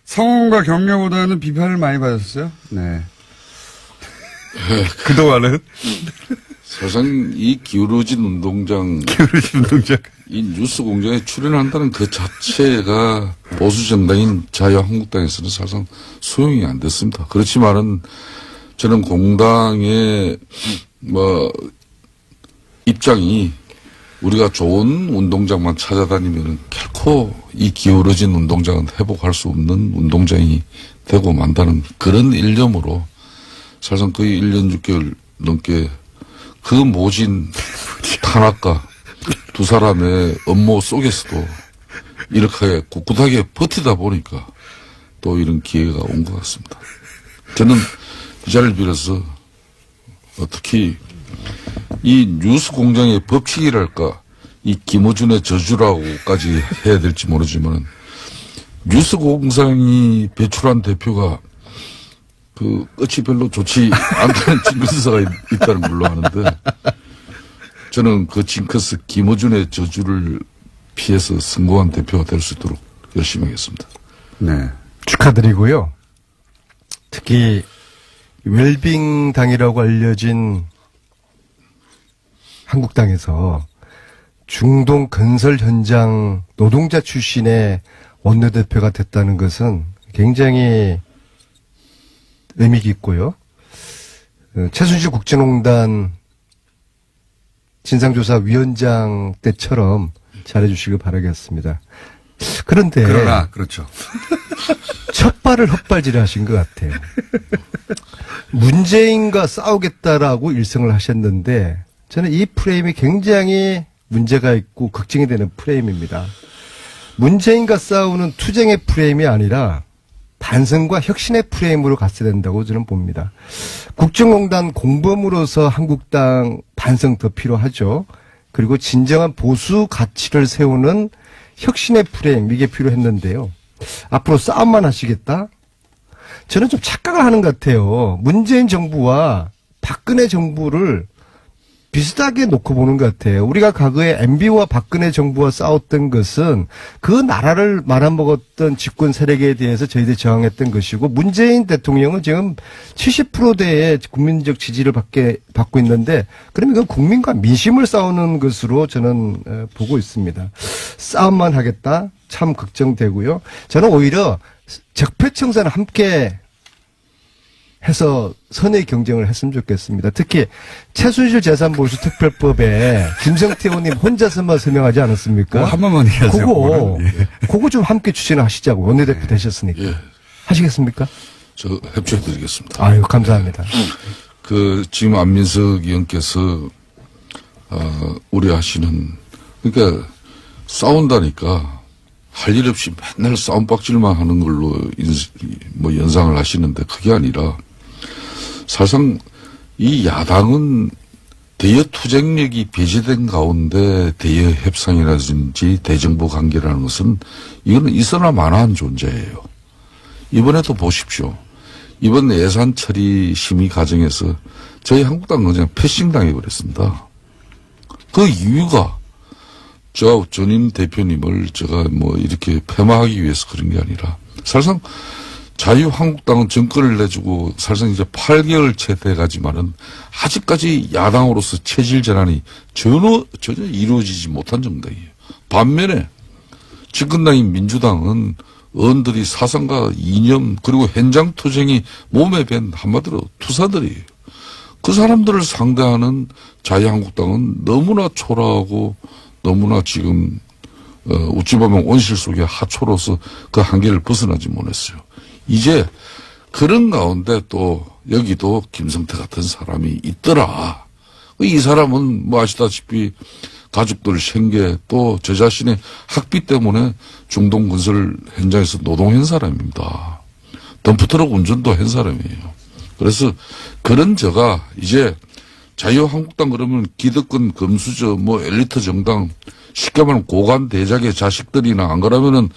Speaker 1: 성원과 격려보다는 비판을 많이 받았어요. 네. 그동안은
Speaker 5: 사실상 이 기울어진 운동장, 이 뉴스 공장에 출연한다는 그 자체가 보수 정당인 자유한국당에서는 사실상 수용이 안 됐습니다. 그렇지만은 저는 공당의 입장이 우리가 좋은 운동장만 찾아다니면은 결코 이 기울어진 운동장은 회복할 수 없는 운동장이 되고 만다는 그런 일념으로 사실상 거의 1년 6개월 넘게 그 모진 탄압과 두 사람의 업무 속에서도 이렇게 꿋꿋하게 버티다 보니까 또 이런 기회가 온 것 같습니다. 저는 이 자리를 빌어서 특히 이 뉴스 공장의 법칙이랄까 이 김어준의 저주라고까지 해야 될지 모르지만 뉴스 공장이 배출한 대표가 그 끝이 별로 좋지 않다는 징크스가 있다는 걸로 아는데 저는 그 징크스 김어준의 저주를 피해서 성공한 대표가 될 수 있도록 열심히 하겠습니다.
Speaker 1: 네.
Speaker 4: 축하드리고요. 특히 웰빙 당이라고 알려진 한국당에서 중동 건설 현장 노동자 출신의 원내대표가 됐다는 것은 굉장히 의미가 있고요. 최순실 국정농단 진상조사위원장 때처럼 잘해주시길 바라겠습니다. 그런데
Speaker 1: 그러나 그렇죠.
Speaker 4: 첫 발을 헛발질을 하신 것 같아요. 문재인과 싸우겠다라고 일성을 하셨는데 저는 이 프레임이 굉장히 문제가 있고 걱정이 되는 프레임입니다. 문재인과 싸우는 투쟁의 프레임이 아니라 반성과 혁신의 프레임으로 갔어야 된다고 저는 봅니다. 국정농단 공범으로서 한국당 반성 더 필요하죠. 그리고 진정한 보수 가치를 세우는 혁신의 프레임, 이게 필요했는데요. 앞으로 싸움만 하시겠다? 저는 좀 착각을 하는 것 같아요. 문재인 정부와 박근혜 정부를 비슷하게 놓고 보는 것 같아요. 우리가 과거에 MB와 박근혜 정부와 싸웠던 것은 그 나라를 말아먹었던 집권 세력에 대해서 저희들이 저항했던 것이고 문재인 대통령은 지금 70%대의 국민적 지지를 받고 있는데 그러면 이건 국민과 민심을 싸우는 것으로 저는 보고 있습니다. 싸움만 하겠다? 참 걱정되고요. 저는 오히려 적폐청산을 함께 해서 선의 경쟁을 했으면 좋겠습니다. 특히 최순실 재산몰수특별법에 김성태 의원님 혼자서만 설명하지 않았습니까?
Speaker 1: 한 번만 얘기하세요.
Speaker 4: 그거 좀 함께 추진하시자고 원내대표 되셨으니까.
Speaker 5: 예.
Speaker 4: 하시겠습니까?
Speaker 5: 저 협조해드리겠습니다.
Speaker 4: 아유, 감사합니다.
Speaker 5: 지금 안민석 의원께서 우려하시는 그러니까 싸운다니까 할 일 없이 맨날 싸움박질만 하는 걸로 연상을 하시는데 그게 아니라 사실상 이 야당은 대여 투쟁력이 배제된 가운데 대여 협상이라든지 대정부 관계라는 것은 이거는 있어나 마나한 존재예요. 이번에도 보십시오. 이번 예산 처리 심의 과정에서 저희 한국당은 그냥 패싱당해 버렸습니다. 그 이유가 저 전임 대표님을 제가 이렇게 폄하하기 위해서 그런 게 아니라 사실상 자유한국당은 정권을 내주고 사실상 이제 8개월 채 돼가지만은 아직까지 야당으로서 체질 전환이 전혀 이루어지지 못한 정당이에요. 반면에 집권당인 민주당은 의원들이 사상과 이념 그리고 현장 투쟁이 몸에 밴 한마디로 투사들이에요. 그 사람들을 상대하는 자유한국당은 너무나 초라하고 너무나 지금 어찌 보면 온실 속의 하초로서 그 한계를 벗어나지 못했어요. 이제 그런 가운데 또 여기도 김성태 같은 사람이 있더라. 이 사람은 뭐 아시다시피 가족들 생계 또 저 자신의 학비 때문에 중동 건설 현장에서 노동한 사람입니다. 덤프트럭 운전도 한 사람이에요. 그래서 그런 저가 이제 자유한국당 그러면 기득권 금수저 뭐 엘리트 정당 쉽게 말하면 고관 대작의 자식들이나 안 그러면은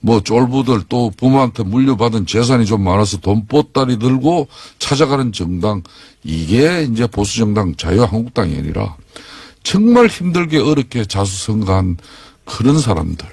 Speaker 5: 뭐 쫄부들 또 부모한테 물려받은 재산이 좀 많아서 돈 보따리 들고 찾아가는 정당 이게 이제 보수 정당 자유한국당이 아니라 정말 힘들게 어렵게 자수성가한 그런 사람들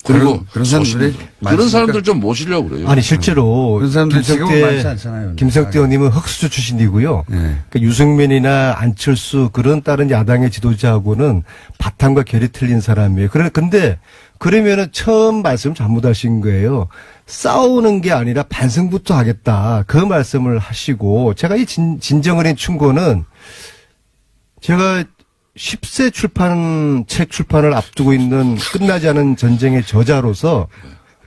Speaker 5: 그리고
Speaker 1: 그런 사람들이
Speaker 5: 그런 사람들 좀 모시려고 그래요.
Speaker 4: 아니 실제로
Speaker 1: 그런 사람들이 지금은 많지 않잖아요.
Speaker 4: 김성태 의원님은 흑수저 출신이고요.
Speaker 1: 네.
Speaker 4: 그러니까 유승민이나 안철수 그런 다른 야당의 지도자하고는 바탕과 결이 틀린 사람이에요. 근데 그러면은 처음 말씀 잘못하신 거예요. 싸우는 게 아니라 반성부터 하겠다. 그 말씀을 하시고 제가 이 진정어린 충고는 제가 10세 책 출판을 앞두고 있는 끝나지 않은 전쟁의 저자로서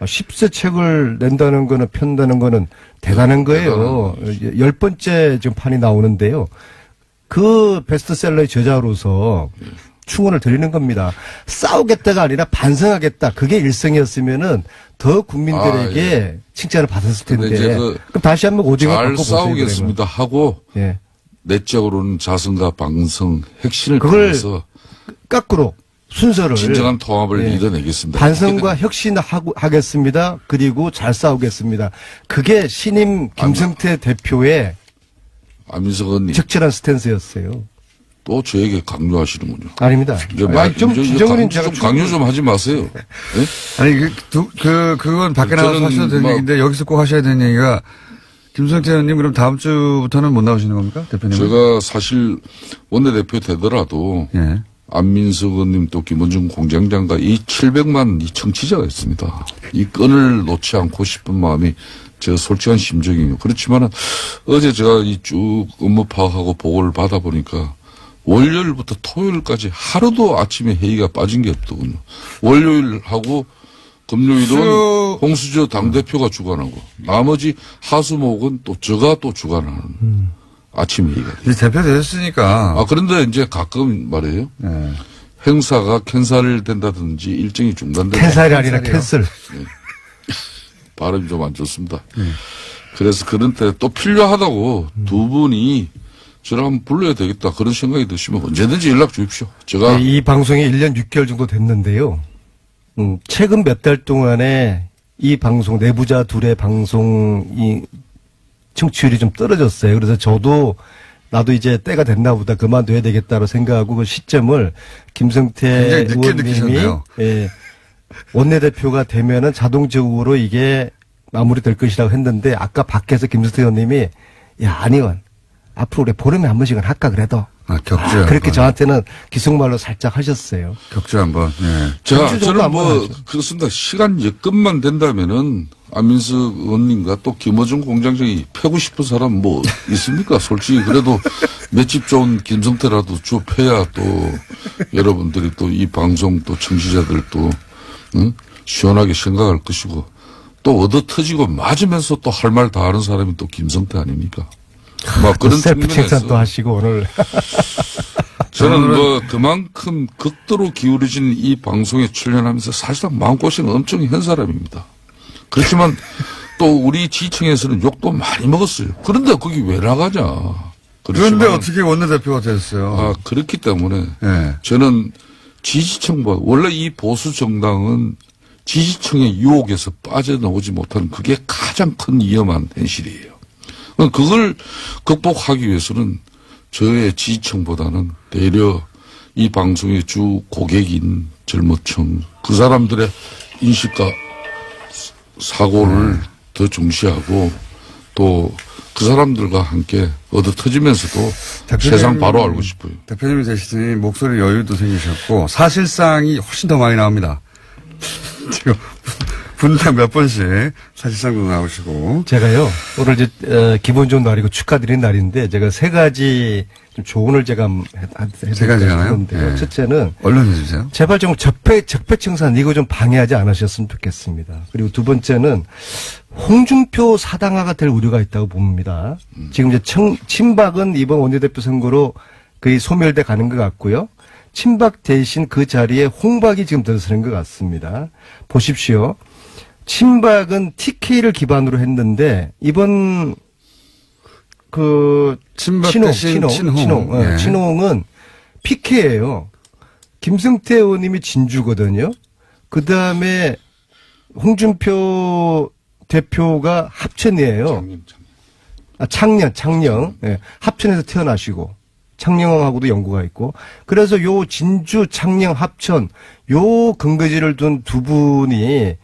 Speaker 4: 10세 책을 낸다는 거는 편다는 거는 대단한 거예요. 10번째 지금 판이 나오는데요. 그 베스트셀러의 저자로서 충원을 드리는 겁니다. 싸우겠다가 아니라 반성하겠다. 그게 일성이었으면은 더 국민들에게 칭찬을 받았을 텐데. 그럼 다시 한번 오징어
Speaker 5: 잘
Speaker 4: 바꿔보세요.
Speaker 5: 싸우겠습니다 하고
Speaker 4: 예.
Speaker 5: 내적으로는 자성과 방성, 핵심을
Speaker 4: 그걸
Speaker 5: 통해서
Speaker 4: 거꾸로 순서를
Speaker 5: 진정한 통합을
Speaker 4: 예.
Speaker 5: 이뤄내겠습니다.
Speaker 4: 반성과 혁신하겠습니다. 그리고 잘 싸우겠습니다. 그게 신임 김성태 대표의
Speaker 5: 안민석 의원님
Speaker 4: 적절한 스탠스였어요.
Speaker 5: 또 저에게 강요하시는군요.
Speaker 4: 아닙니다. 좀 진정어린 제가
Speaker 5: 강요 좀 하지 마세요. 네?
Speaker 1: 아니 그건 밖에 나가서 하셔도 되는 얘기인데 여기서 꼭 하셔야 되는 얘기가 김성태 의원님 그럼 다음 주부터는 못 나오시는 겁니까? 대표님?
Speaker 5: 제가 사실 원내대표 되더라도
Speaker 1: 예.
Speaker 5: 안민석 의원님 또 김원중 공장장과 이 700만 이 청취자가 있습니다. 이 끈을 놓지 않고 싶은 마음이 제 솔직한 심정이에요. 그렇지만은 어제 제가 이 쭉 업무 파악하고 보고를 받아보니까 월요일부터 토요일까지 하루도 아침에 회의가 빠진 게 없더군요. 월요일하고 금요일은 홍수저 당대표가 주관하고 나머지 하수목은 또 저가 또 주관하는 아침 회의가 돼요.
Speaker 1: 이제 대표 되셨으니까.
Speaker 5: 그런데 이제 가끔 말이에요.
Speaker 1: 예.
Speaker 5: 행사가 캔슬된다든지 일정이 중단된다.
Speaker 4: 캔슬이 아니라 캔슬.
Speaker 5: 발음이 좀 안 좋습니다. 그래서 그런 때 또 필요하다고 두 분이 저를 한번 불러야 되겠다. 그런 생각이 드시면 언제든지 연락 주십시오. 제가
Speaker 4: 이 방송이 1년 6개월 정도 됐는데요. 최근 몇 달 동안에 이 방송, 내부자 둘의 방송이 청취율이 좀 떨어졌어요. 그래서 나도 이제 때가 됐나 보다 그만둬야 되겠다고 생각하고 그 시점을 김성태 의원님이 예, 원내대표가 되면은 자동적으로 이게 마무리될 것이라고 했는데 아까 밖에서 김성태 의원님이 야, 안 의원 앞으로 우리 보름에 한 번씩은 할까 그래도.
Speaker 1: 격주.
Speaker 4: 그렇게 저한테는 기속말로 살짝 하셨어요.
Speaker 1: 격주 한번. 예.
Speaker 5: 자, 저는 그렇습니다. 시간 여건만 된다면은 안민석 의원님과 또 김어준 공장장이 패고 싶은 사람 뭐 있습니까? 솔직히 그래도 맷집 좋은 김성태라도 쭉 패야 또 여러분들이 또 이 방송 또 청취자들 또 시원하게 생각할 것이고 또 얻어 터지고 맞으면서 또 할 말 다 하는 사람이 또 김성태 아닙니까? 막 그런
Speaker 4: 셀프 칭찬도 하시고 오늘
Speaker 5: 저는 뭐 그만큼 극도로 기울어진 이 방송에 출연하면서 사실상 마음고생 엄청 한 사람입니다. 그렇지만 또 우리 지층에서는 욕도 많이 먹었어요. 그런데 거기 왜 나가냐.
Speaker 1: 그런데 어떻게 원내대표가 됐어요?
Speaker 5: 그렇기 때문에
Speaker 1: 네.
Speaker 5: 저는 지지층보다 원래 이 보수 정당은 지지층의 유혹에서 빠져나오지 못하는 그게 가장 큰 위험한 현실이에요. 그걸 극복하기 위해서는 저의 지지층보다는 대려 이 방송의 주 고객인 젊은층 그 사람들의 인식과 사고를 더 중시하고 또 그 사람들과 함께 얻어 터지면서도 세상 바로 알고 싶어요.
Speaker 1: 대표님이 되시더니 목소리 여유도 생기셨고 사실상이 훨씬 더 많이 나옵니다. 지금 분당 몇 번씩 사실상도 나오시고.
Speaker 4: 제가요, 오늘 이제, 기분 좋은 날이고 축하드리는 날인데, 제가 세 가지 좀 조언을 제가
Speaker 1: 세 가지잖아요.
Speaker 4: 네. 첫째는.
Speaker 1: 얼른 해주세요.
Speaker 4: 제발 좀 적폐청산 이거 좀 방해하지 않으셨으면 좋겠습니다. 그리고 두 번째는 홍준표 사당화가 될 우려가 있다고 봅니다. 지금 이제 친박은 이번 원내대표 선거로 거의 소멸돼 가는 것 같고요. 친박 대신 그 자리에 홍박이 지금 들어서는 것 같습니다. 보십시오. 친박은 TK를 기반으로 했는데 이번
Speaker 1: 친박 대신 친홍.
Speaker 4: 네. 친홍은 PK예요. 김승태 의원님이 진주거든요. 그 다음에 홍준표 대표가 합천이에요. 창녕. 네. 합천에서 태어나시고 창녕하고도 연고가 있고 그래서 요 진주, 창녕, 합천 요 근거지를 둔 두 분이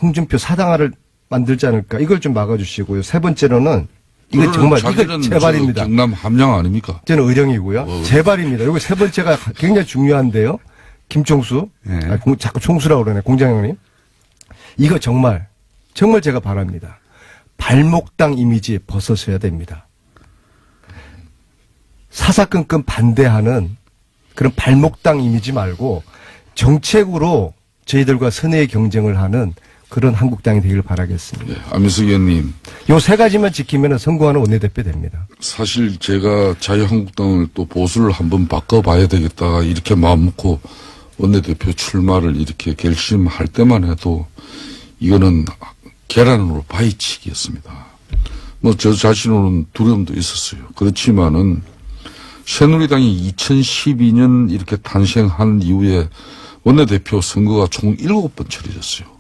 Speaker 4: 홍준표 사당화를 만들지 않을까 이걸 좀 막아주시고요. 세 번째로는 이거 정말 이거 제발입니다.
Speaker 5: 경남 함양 아닙니까?
Speaker 4: 저는 의령이고요. 제발입니다. 이거 세 번째가 굉장히 중요한데요. 김총수,
Speaker 1: 네.
Speaker 4: 자꾸 총수라고 그러네 공장장님. 이거 정말 제가 바랍니다. 발목당 이미지 벗어서야 됩니다. 사사건건 반대하는 그런 발목당 이미지 말고 정책으로 저희들과 선의의 경쟁을 하는 그런 한국당이 되기를 바라겠습니다.
Speaker 5: 네, 안민석 의원님.
Speaker 4: 요 세 가지만 지키면 성공하는 원내대표 됩니다.
Speaker 5: 사실 제가 자유한국당을 또 보수를 한번 바꿔봐야 되겠다 이렇게 마음 먹고 원내대표 출마를 이렇게 결심할 때만 해도 이거는 계란으로 바위치기였습니다. 뭐 저 자신으로는 두려움도 있었어요. 그렇지만은 새누리당이 2012년 이렇게 탄생한 이후에 원내대표 선거가 총 7번 치러졌어요.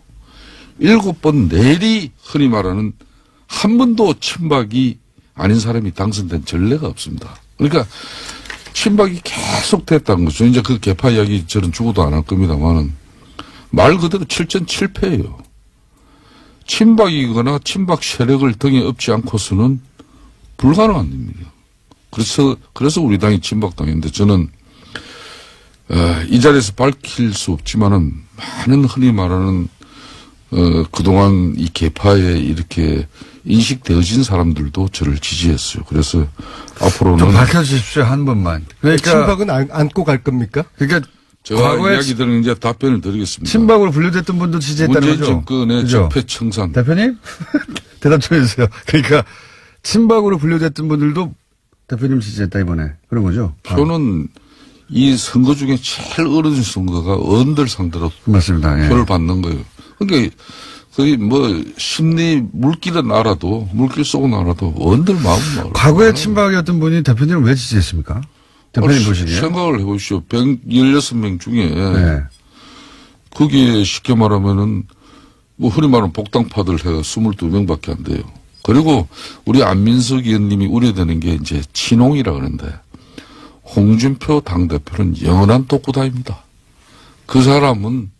Speaker 5: 7번 내리 흔히 말하는 한 번도 친박이 아닌 사람이 당선된 전례가 없습니다. 그러니까 친박이 계속 됐다는 거죠. 이제 그 개파 이야기 저는 죽어도 안 할 겁니다만은 말 그대로 7전7패예요. 친박이거나 친박 세력을 등에 업지 않고서는 불가능한 일입니다. 그래서 우리 당이 친박당인데 저는 이 자리에서 밝힐 수 없지만은 많은 흔히 말하는 그동안 이 개파에 이렇게 인식되어진 사람들도 저를 지지했어요. 그래서 앞으로는
Speaker 1: 좀 밝혀주십시오 한 번만. 그러니까
Speaker 4: 친박은 안고 갈 겁니까?
Speaker 1: 그러니까
Speaker 5: 제가 이야기 들은 이제 답변을 드리겠습니다.
Speaker 1: 친박으로 분류됐던 분도 지지했다는
Speaker 5: 문재인
Speaker 1: 거죠.
Speaker 5: 정권의 적폐청산.
Speaker 1: 대표님 대답 좀 해주세요. 그러니까 친박으로 분류됐던 분들도 대표님 지지했다 이번에 그런 거죠.
Speaker 5: 표는 이 선거 중에 제일 어려운 선거가 어른들 상대로
Speaker 1: 맞습니다. 예.
Speaker 5: 표를 받는 거예요. 그러니까 거의 뭐 심리 물길은 알아도 물길 속은 알아도 어른들 마음은 알아요.
Speaker 1: 과거에 친박이었던 분이 대표님을 왜 지지했습니까? 대표님 보시기에.
Speaker 5: 생각을 해보시오. 116명 중에
Speaker 1: 네.
Speaker 5: 거기에 쉽게 말하면은 뭐 흔히 말하는 복당파들 해가 22명밖에 안 돼요. 그리고 우리 안민석 의원님이 우려되는 게 이제 친홍이라 그러는데 홍준표 당대표는 영원한 독구다입니다. 그 사람은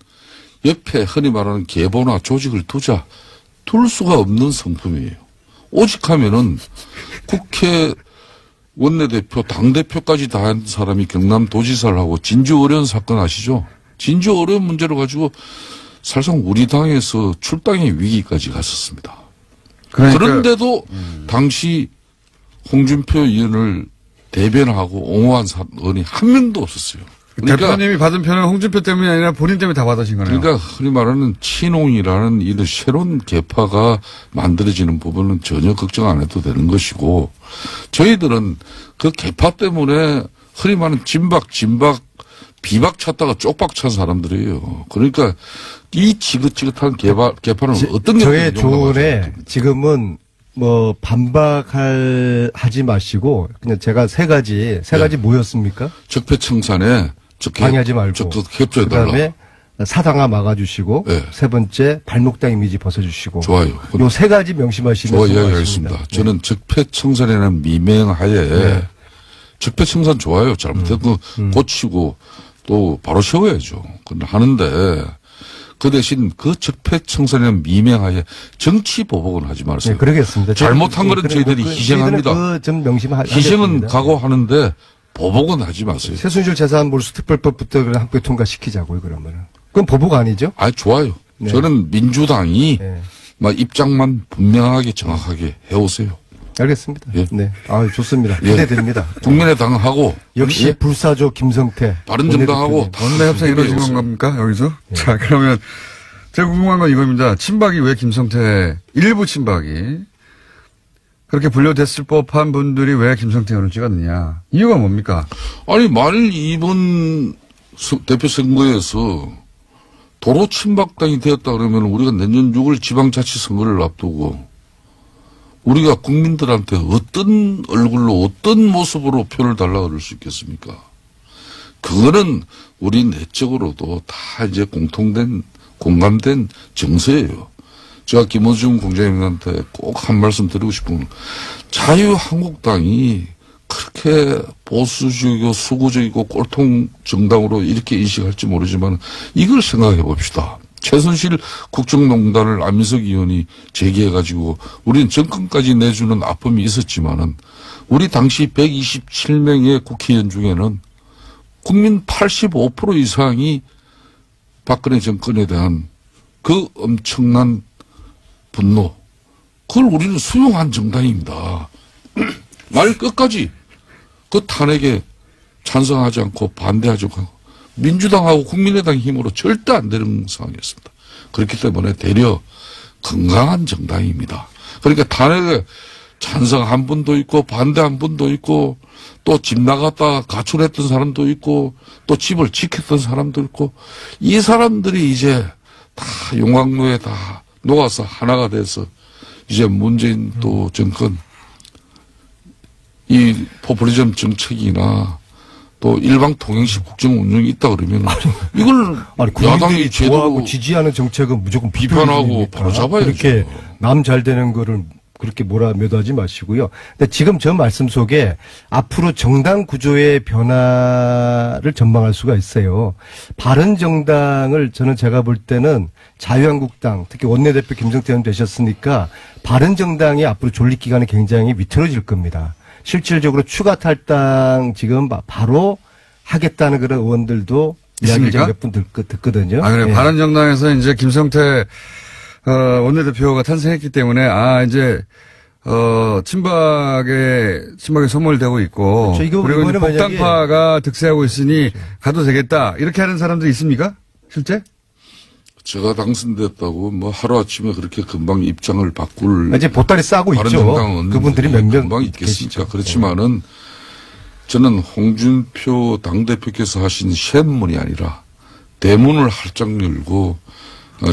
Speaker 5: 옆에 흔히 말하는 계보나 조직을 둘 수가 없는 성품이에요. 오직 하면은 국회 원내대표, 당대표까지 다 한 사람이 경남도지사를 하고 진주 어려운 사건 아시죠? 진주 어려운 문제를 가지고 사실상 우리 당에서 출당의 위기까지 갔었습니다. 그런데도 당시 홍준표 의원을 대변하고 옹호한 사람이 한 명도 없었어요. 그러니까
Speaker 1: 대표님이 받은 표는 홍준표 때문이 아니라 본인 때문에 다 받으신 거네요.
Speaker 5: 그러니까 흔히 말하는 친홍이라는 이런 새로운 계파가 만들어지는 부분은 전혀 걱정 안 해도 되는 것이고 저희들은 그 계파 때문에 흔히 말하는 진박, 비박 찾다가 쪽박 찬 사람들이에요. 그러니까 이 지긋지긋한 계파는 어떤 게
Speaker 4: 저의 조언에 지금은 뭐 반박하지 마시고 그냥 제가 세 가지 뭐였습니까?
Speaker 5: 적폐청산에
Speaker 4: 방해하지 말고
Speaker 5: 적극 협조해달라.
Speaker 4: 그다음에 사당화 막아주시고
Speaker 5: 네.
Speaker 4: 세 번째 발목당 이미지 벗어주시고
Speaker 5: 좋아요.
Speaker 4: 요 세 가지 명심하시면
Speaker 5: 좋아 이야기하겠습니다. 네. 저는 적폐청산이라는 미명하에 적폐청산 좋아요. 잘못된 거 고치고 또 바로 세워야죠. 근데 하는데 그 대신 그 적폐청산이라는 미명하에 정치 보복은 하지 마세요.
Speaker 4: 네, 그러겠습니다.
Speaker 5: 잘못한 거는 저희들이 희생합니다.
Speaker 4: 그좀 명심하겠습니다.
Speaker 5: 희생은 각오하는데 보복은 하지 마세요.
Speaker 4: 최순실 재산 몰수 특별법부터 함께 통과시키자고요, 그러면은. 그건 보복 아니죠?
Speaker 5: 아, 좋아요.
Speaker 4: 네.
Speaker 5: 저는 민주당이
Speaker 4: 네.
Speaker 5: 막 입장만 분명하게 정확하게 해오세요.
Speaker 4: 알겠습니다.
Speaker 5: 예.
Speaker 4: 네. 아, 좋습니다.
Speaker 5: 예.
Speaker 4: 기대됩니다.
Speaker 5: 국민의당하고
Speaker 4: 역시
Speaker 5: 예?
Speaker 4: 불사조 김성태.
Speaker 5: 바른정당하고
Speaker 1: 원내 협상 이루어진
Speaker 5: 해오세요.
Speaker 1: 겁니까 여기서? 자, 그러면 제가 궁금한 건 이겁니다. 친박이 왜 김성태 일부 친박이 그렇게 분류됐을 법한 분들이 왜 김성태 의원을 찍었느냐? 이유가 뭡니까?
Speaker 5: 아니, 만일 이번 대표 선거에서 도로 친박당이 되었다 그러면 우리가 내년 6월 지방자치선거를 앞두고 우리가 국민들한테 어떤 얼굴로 어떤 모습으로 표를 달라고 그럴 수 있겠습니까? 그거는 우리 내적으로도 다 이제 공통된 공감된 정서예요. 제가 김어준 공장님한테 꼭 한 말씀 드리고 싶은 건 자유한국당이 그렇게 보수적이고 수구적이고 꼴통 정당으로 이렇게 인식할지 모르지만 이걸 생각해 봅시다. 최순실 국정농단을 안민석 의원이 제기해가지고 우리는 정권까지 내주는 아픔이 있었지만은 우리 당시 127명의 국회의원 중에는 국민 85% 이상이 박근혜 정권에 대한 그 엄청난 분노, 그걸 우리는 수용한 정당입니다. 말 끝까지 그 탄핵에 찬성하지 않고 반대하지 않고 민주당하고 국민의당 힘으로 절대 안 되는 상황이었습니다. 그렇기 때문에 되려 건강한 정당입니다. 그러니까 탄핵에 찬성한 분도 있고 반대한 분도 있고 또 집 나갔다 가출했던 사람도 있고 또 집을 지켰던 사람도 있고 이 사람들이 이제 다 용광로에 다 녹아서 하나가 돼서 이제 문재인 또 정권 이 포퓰리즘 정책이나 또 일방 통행식 국정 운영이 있다 그러면 이걸
Speaker 4: 아니,
Speaker 5: 야당이
Speaker 4: 국민들이 좋아하고
Speaker 5: 제대로
Speaker 4: 지지하는 정책은 무조건
Speaker 5: 비판하고
Speaker 4: 비판입니까?
Speaker 5: 바로잡아야죠.
Speaker 4: 그렇게 남 잘 되는 거를 그렇게 몰아매도하지 마시고요. 근데 지금 저 말씀 속에 앞으로 정당 구조의 변화를 전망할 수가 있어요. 바른정당을 저는 제가 볼 때는 자유한국당, 특히 원내대표 김성태 의원 되셨으니까 바른정당이 앞으로 존립 기간이 굉장히 위태로워질 겁니다. 실질적으로 추가 탈당 지금 바로 하겠다는 그런 의원들도
Speaker 1: 있습니까?
Speaker 4: 몇 분 듣거든요.
Speaker 1: 아, 그래.
Speaker 4: 예.
Speaker 1: 바른정당에서 이제 김성태, 원내대표가 탄생했기 때문에, 이제, 친박에 소몰되고 있고.
Speaker 4: 그렇죠.
Speaker 1: 그리고 이제
Speaker 4: 이거는 만약에-
Speaker 1: 복당파가 득세하고 있으니 가도 되겠다. 이렇게 하는 사람들이 있습니까? 실제?
Speaker 5: 제가 당선됐다고 뭐 하루아침에 그렇게 금방 입장을 바꿀
Speaker 4: 이제 보따리 싸고 있죠.
Speaker 5: 바른정당
Speaker 4: 그분들이 몇 명
Speaker 5: 금방 있겠습니까?
Speaker 4: 계시죠.
Speaker 5: 그렇지만은 저는 홍준표 당대표께서 하신 쇳문이 아니라 대문을 활짝 열고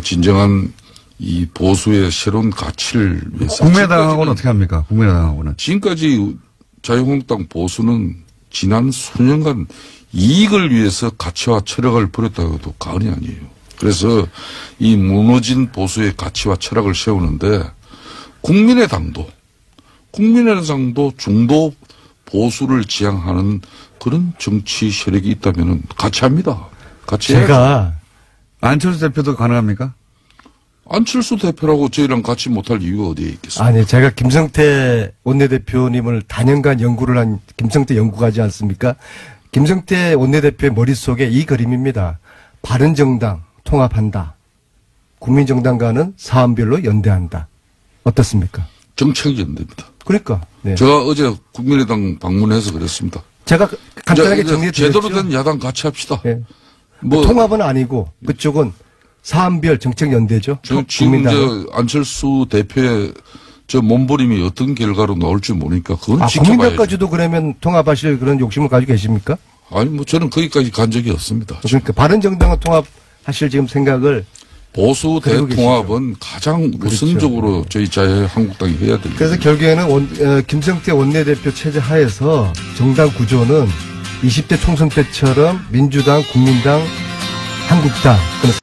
Speaker 5: 진정한 이 보수의 새로운 가치를 위해서
Speaker 1: 국민의당하고는 어떻게 합니까? 국민의당하고는.
Speaker 5: 지금까지 자유한국당 보수는 지난 수년간 이익을 위해서 가치와 철학을 버렸다고 해도 과언이 아니에요. 그래서 이 무너진 보수의 가치와 철학을 세우는데 국민의당도 중도 보수를 지향하는 그런 정치 세력이 있다면 같이 합니다. 같이 해야죠.
Speaker 4: 제가
Speaker 1: 안철수 대표도 가능합니까?
Speaker 5: 안철수 대표라고 저희랑 같이 못할 이유가 어디에 있겠습니까?
Speaker 4: 아니 제가 김성태 원내대표님을 단연간 연구를 한 김성태 연구가지 않습니까? 김성태 원내대표의 머릿속에 이 그림입니다. 바른정당 통합한다. 국민정당과는 사안별로 연대한다. 어떻습니까?
Speaker 5: 정책연대입니다.
Speaker 4: 그러니까 네.
Speaker 5: 제가 어제 국민의당 방문해서 그랬습니다.
Speaker 4: 제가 간단하게
Speaker 5: 이제
Speaker 4: 정리해
Speaker 5: 제대로
Speaker 4: 드렸죠.
Speaker 5: 된 야당 같이 합시다.
Speaker 4: 예.
Speaker 5: 뭐
Speaker 4: 통합은 아니고 그쪽은 사안별 정책연대죠.
Speaker 5: 지금 이제
Speaker 4: 국민당은.
Speaker 5: 안철수 대표의 저 몸부림이 어떤 결과로 나올지 모르니까 그건
Speaker 4: 아,
Speaker 5: 지켜봐야죠.
Speaker 4: 국민당까지도 그러면 통합하실 그런 욕심을 가지고 계십니까?
Speaker 5: 아니 뭐 저는 거기까지 간 적이 없습니다.
Speaker 4: 그러니까 바른정당은 통합하실 지금 생각을
Speaker 5: 보수
Speaker 4: 그러고
Speaker 5: 대통합은 가장 우선적으로 저희 자유한국당이 해야 됩니다.
Speaker 4: 그래서 결국에는 김성태 원내대표 체제 하에서 정당 구조는 20대 총선 때처럼 민주당, 국민당, 한국당